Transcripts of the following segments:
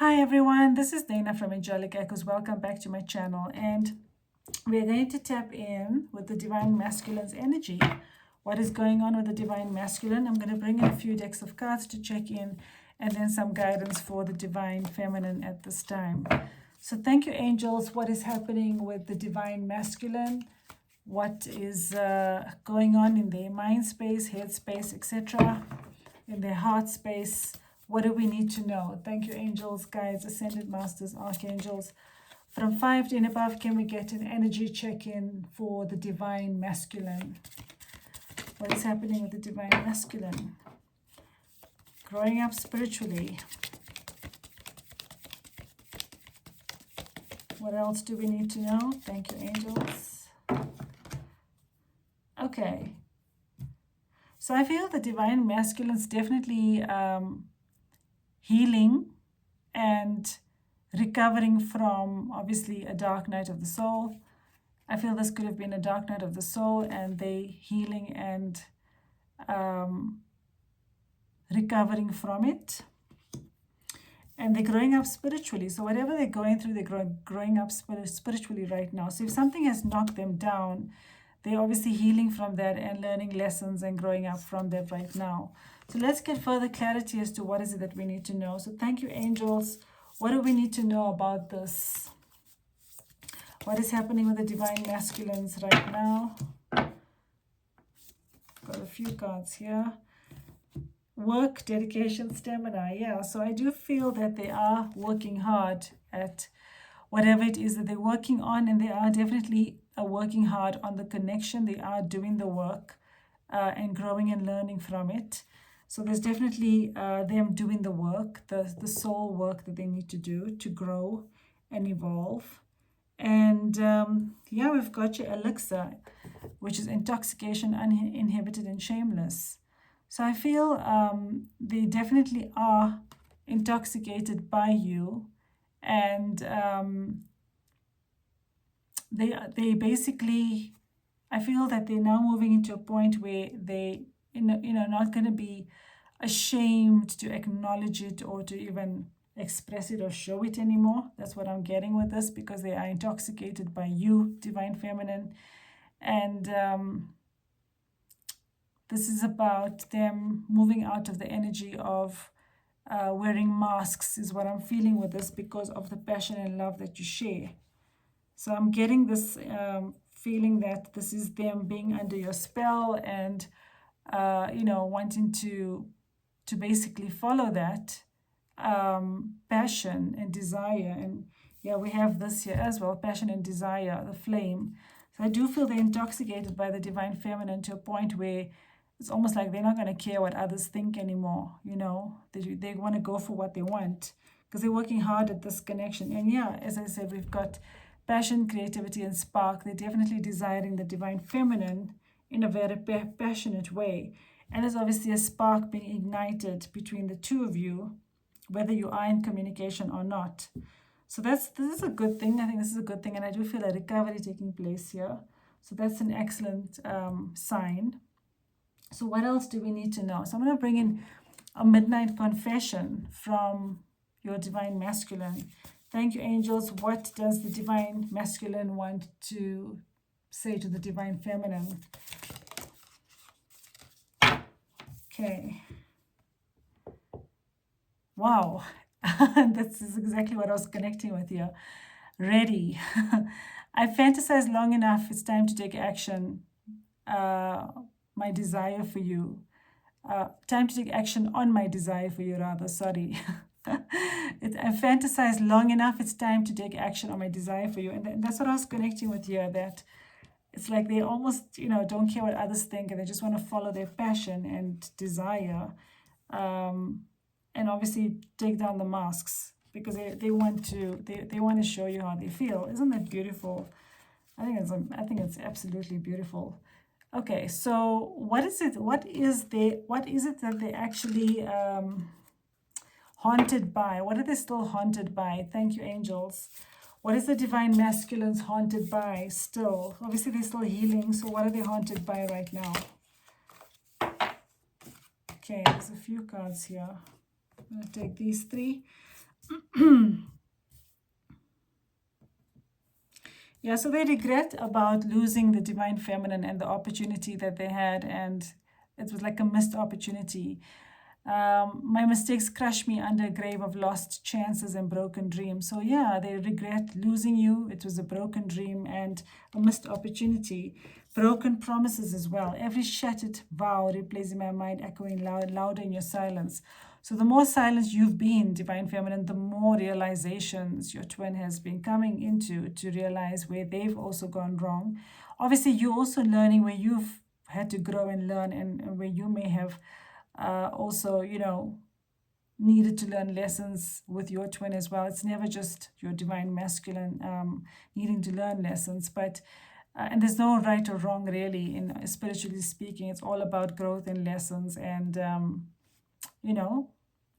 Hi everyone, this is Dana from Angelic Echoes. Welcome back to my channel, and we're going to tap in with the Divine Masculine's energy. What is going on with the Divine Masculine? I'm going to bring in a few decks of cards to check in, and then some guidance for the Divine Feminine at this time. So thank you, angels. What is happening with the Divine Masculine? What is going on in their mind space, head space, etc., in their heart space? What do we need to know? Thank you, angels, guides, ascended masters, archangels. From 5 and above, can we get an energy check-in for the Divine Masculine? What is happening with the Divine Masculine? Growing up spiritually. What else do we need to know? Thank you, angels. Okay. So I feel the Divine Masculine's definitely healing and recovering from, obviously, a dark night of the soul. I feel this could have been a dark night of the soul, and they healing and recovering from it. And they're growing up spiritually. So whatever they're going through, they're growing up spiritually right now. So if something has knocked them down, they're obviously healing from that and learning lessons and growing up from that right now. So let's get further clarity as to what is it that we need to know. So thank you, angels. What do we need to know about this? What is happening with the Divine Masculines right now? Got a few cards here. Work, dedication, stamina. Yeah, so I do feel that they are working hard at whatever it is that they're working on, and they are definitely working hard on the connection. They are doing the work and growing and learning from it. So there's definitely them doing the work, the soul work that they need to do to grow and evolve. And yeah, we've got your elixir, which is intoxication, uninhibited, and shameless. So I feel they definitely are intoxicated by you, and they basically, I feel that they're now moving into a point where they, not going to be ashamed to acknowledge it or to even express it or show it anymore. That's what I'm getting with this, because they are intoxicated by you, Divine Feminine. And this is about them moving out of the energy of wearing masks, is what I'm feeling with this, because of the passion and love that you share. So I'm getting this feeling that this is them being under your spell and, wanting to basically follow that passion and desire. And yeah, we have this here as well, passion and desire, the flame. So I do feel they're intoxicated by the Divine Feminine to a point where it's almost like they're not going to care what others think anymore. They want to go for what they want, because they're working hard at this connection. And yeah, as I said, we've got passion, creativity, and spark. They're definitely desiring the Divine Feminine in a very passionate way. And there's obviously a spark being ignited between the two of you, whether you are in communication or not. So this is a good thing. I think this is a good thing. And I do feel a recovery taking place here. So that's an excellent sign. So what else do we need to know? So I'm going to bring in a midnight confession from your Divine Masculine. Thank you, angels. What does the Divine Masculine want to say to the Divine Feminine? Okay. Wow. This is exactly what I was connecting with here. Ready. I fantasized long enough. It's time to take action. My desire for you. Time to take action on my desire for you, rather. Sorry. I fantasized long enough. It's time to take action on my desire for you. And that's what I was connecting with here, that it's like they almost, don't care what others think, and they just want to follow their passion and desire, and obviously take down the masks, because they want to show you how they feel. Isn't that beautiful? I think it's absolutely beautiful. Okay, so what is it? What is it that they actually haunted by? What are they still haunted by? Thank you, angels. What is the Divine Masculines haunted by still? Obviously, they're still healing, so what are they haunted by right now? Okay, there's a few cards here. I'm going to take these three. Yeah, so they regret about losing the divine feminine and the opportunity that they had, and it was like a missed opportunity. My mistakes crush me under a grave of lost chances and broken dreams. So yeah, they regret losing you. It was a broken dream and a missed opportunity. Broken promises as well. Every shattered vow replays in my mind, echoing louder in your silence. So the more silent you've been, divine feminine, the more realizations your twin has been coming into to realize where they've also gone wrong. Obviously, you're also learning where you've had to grow and learn, and where you may have also, needed to learn lessons with your twin as well. It's never just your divine masculine needing to learn lessons, but and there's no right or wrong really in spiritually speaking. It's all about growth and lessons and you know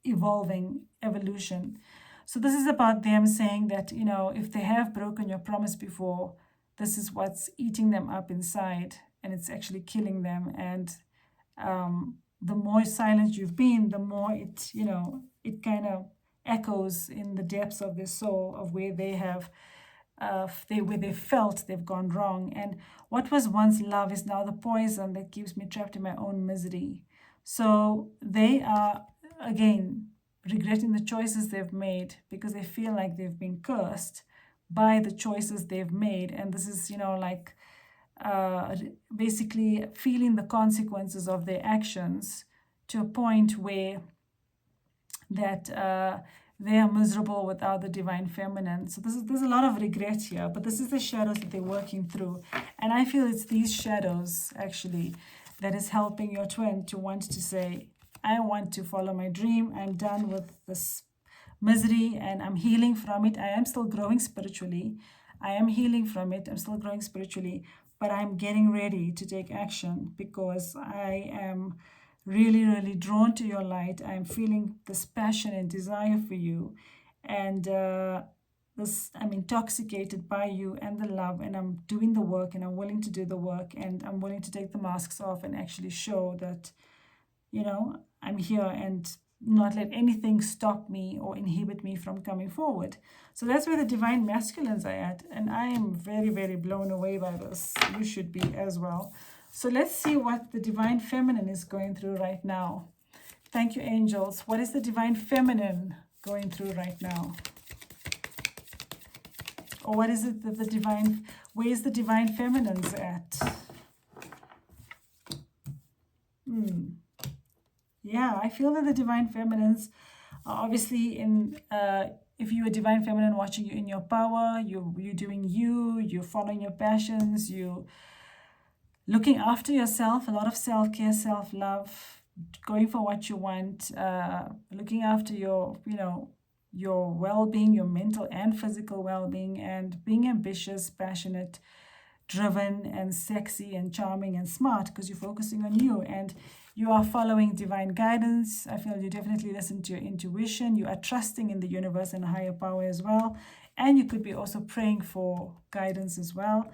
evolving evolution. So this is about them saying that if they have broken your promise before, this is what's eating them up inside, and it's actually killing them. And the more silent you've been, the more it kind of echoes in the depths of their soul of where they have where they felt they've gone wrong. And what was once love is now the poison that keeps me trapped in my own misery. So they are again regretting the choices they've made because they feel like they've been cursed by the choices they've made. And this is like uh, basically feeling the consequences of their actions to a point where that they are miserable without the divine feminine. So there's a lot of regret here, but this is the shadows that they're working through. And I feel it's these shadows actually that is helping your twin to want to say, I want to follow my dream. I'm done with this misery and I'm healing from it. I am still growing spiritually. I am healing from it. I'm still growing spiritually, but I'm getting ready to take action because I am really, really drawn to your light. I'm feeling this passion and desire for you. And I'm intoxicated by you and the love, and I'm doing the work, and I'm willing to do the work, and I'm willing to take the masks off and actually show that, I'm here and not let anything stop me or inhibit me from coming forward. So that's where the divine masculines are at. And I am very, very blown away by this. You should be as well. So let's see what the divine feminine is going through right now. Thank you, angels. What is the divine feminine going through right now? Or what is it that where's the divine feminines at? Yeah, I feel that the divine feminines are obviously in, if you're a divine feminine watching you in your power, you're doing you're following your passions, you looking after yourself, a lot of self-care, self-love, going for what you want, looking after your well-being, your mental and physical well-being, and being ambitious, passionate, driven, and sexy, and charming, and smart, because you're focusing on you, and you are following divine guidance. I feel you definitely listen to your intuition. You are trusting in the universe and higher power as well. And you could be also praying for guidance as well,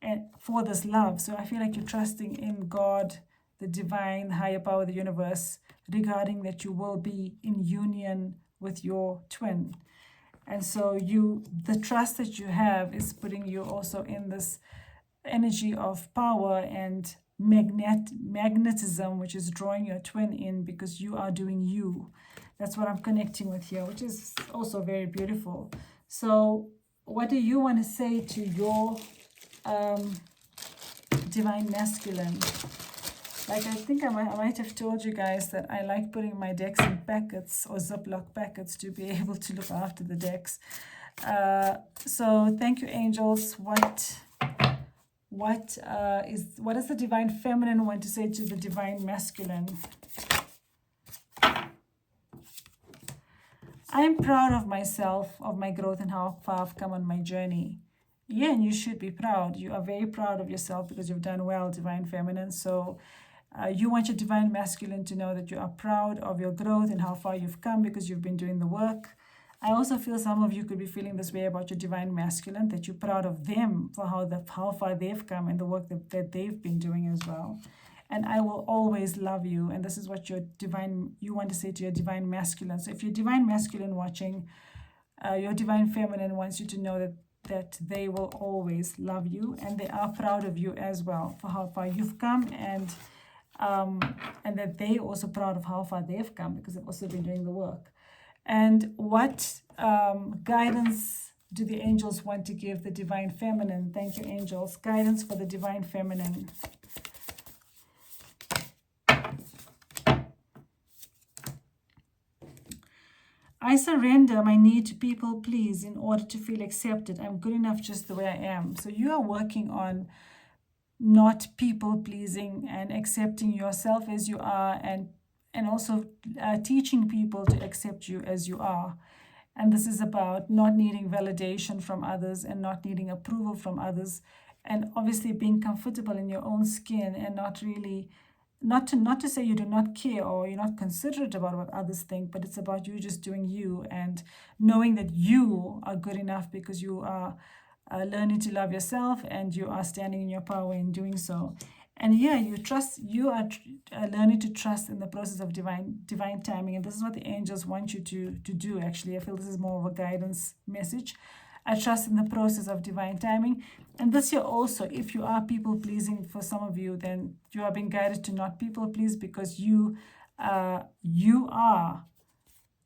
and for this love. So I feel like you're trusting in God, the divine higher power of the universe, regarding that you will be in union with your twin. And so the trust that you have is putting you also in this energy of power and magnetism, which is drawing your twin in because you are doing you. That's what I'm connecting with here, which is also very beautiful. So what do you want to say to your divine masculine? Like, I think I might have told you guys that I like putting my decks in packets or Ziploc packets to be able to look after the decks. So thank you, angels. What does the divine feminine want to say to the divine masculine? I am proud of myself, of my growth, and how far I've come on my journey. Yeah, and you should be proud. You are very proud of yourself because you've done well, divine feminine. So you want your divine masculine to know that you are proud of your growth and how far you've come because you've been doing the work. I also feel some of you could be feeling this way about your divine masculine, that you're proud of them for how far they've come and the work that they've been doing as well. and I will always love you. And this is what you want to say to your divine masculine. So if you're divine masculine watching, your divine feminine wants you to know that they will always love you, and they are proud of you as well for how far you've come, and that they are also proud of how far they've come, because they've also been doing the work. And what guidance do the angels want to give the divine feminine? Thank you, angels. Guidance for the divine feminine. I surrender my need to people please in order to feel accepted. I'm good enough just the way I am. So you are working on not people pleasing and accepting yourself as you are, and also teaching people to accept you as you are. And this is about not needing validation from others and not needing approval from others, and obviously being comfortable in your own skin, and not to say you do not care or you're not considerate about what others think, but it's about you just doing you and knowing that you are good enough because you are learning to love yourself, and you are standing in your power in doing so. And yeah, you are learning to trust in the process of divine timing. And this is what the angels want you to do, actually. I feel this is more of a guidance message. I trust in the process of divine timing. And this year also, if you are people pleasing for some of you, then you are being guided to not people please, because you are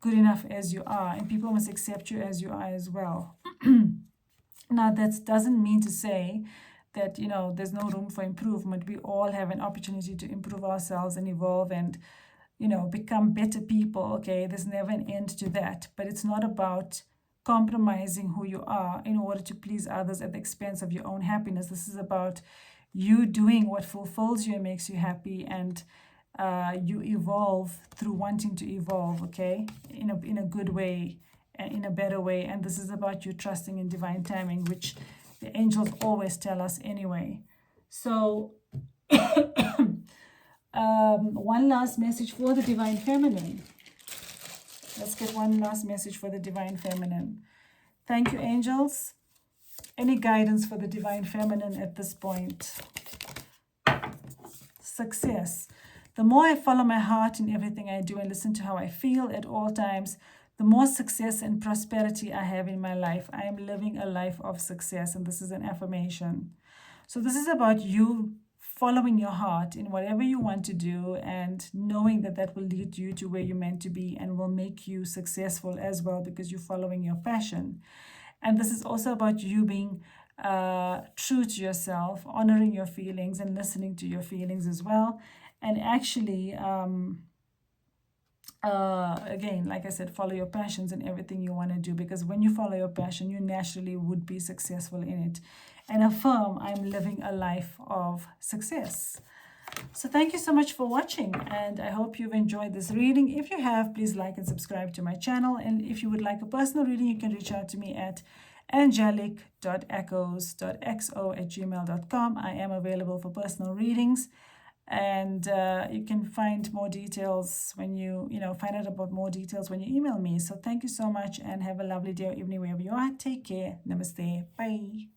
good enough as you are, and people must accept you as you are as well. Now, that doesn't mean to say that, there's no room for improvement. We all have an opportunity to improve ourselves and evolve and, become better people, okay? There's never an end to that. But it's not about compromising who you are in order to please others at the expense of your own happiness. This is about you doing what fulfills you and makes you happy, and you evolve through wanting to evolve, okay? In a good way, and in a better way. And this is about you trusting in divine timing, which the angels always tell us anyway. So one last message for the divine feminine. Let's get one last message for the divine feminine. Thank you, angels. Any guidance for the divine feminine at this point? Success. The more I follow my heart in everything I do and listen to how I feel at all times, the more success and prosperity I have in my life. I am living a life of success, and this is an affirmation. So this is about you following your heart in whatever you want to do, and knowing that will lead you to where you're meant to be and will make you successful as well, because you're following your passion. And this is also about you being true to yourself, honoring your feelings and listening to your feelings as well. And actually, again, like I said, follow your passions in everything you want to do, because when you follow your passion, you naturally would be successful in it. And affirm, I'm living a life of success. So thank you so much for watching, and I hope you've enjoyed this reading. If you have, please like and subscribe to my channel. And if you would like a personal reading, you can reach out to me at angelic.echoes.xo@gmail.com. I am available for personal readings. And you can find more details when find out about more details when you email me. So thank you so much, and have a lovely day or evening wherever you are. Take care. Namaste. Bye.